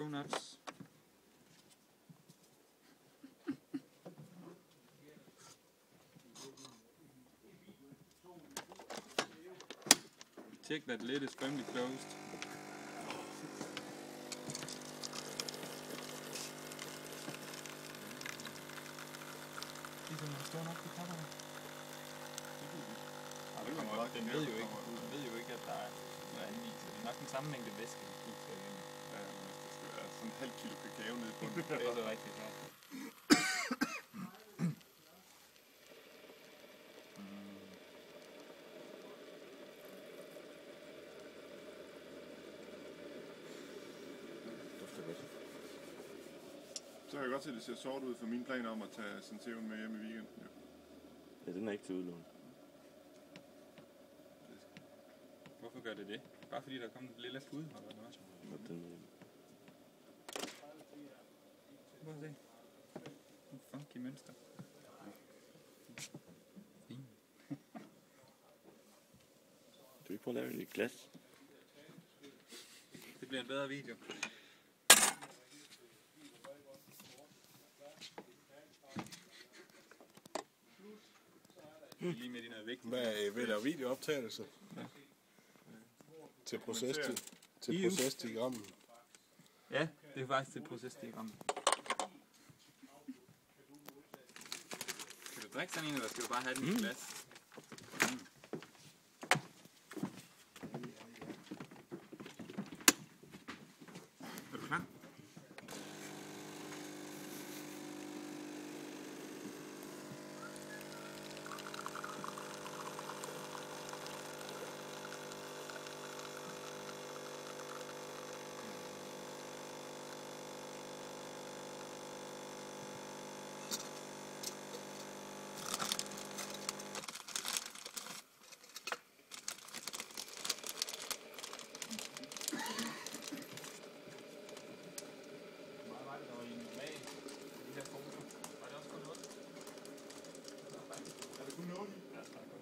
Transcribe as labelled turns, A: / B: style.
A: Go nuts. Check that lid is firmly closed. Den ved jo ikke, at der er noget andet i, så det er nok den samme mængde væske, vi kigger ind.
B: Ja, hvis der skal være sådan en halv kilo kakao nede på den.
A: Det er så rigtigt, ja.
B: Så kan jeg godt se, at det ser sort ud for mine planer om at tage Senseven med hjem i weekenden. Ja.
C: Ja, den er ikke til udlån.
A: Hvorfor gør det det? Bare fordi der er kommet et lille fud, eller noget?
C: Og den,
A: Prøv at se. En funky mønster. Fint.
C: du vil ikke prøve at lave en i glas?
A: Det bliver en bedre video. Lige med dine vigtige.
D: Hvad vil der videooptagelse?
A: Ja.
D: Til procesdiagrammet.
A: Ja, det er faktisk det procesdiagram. Skal du drikke sådan en, eller skal du bare have den i glas?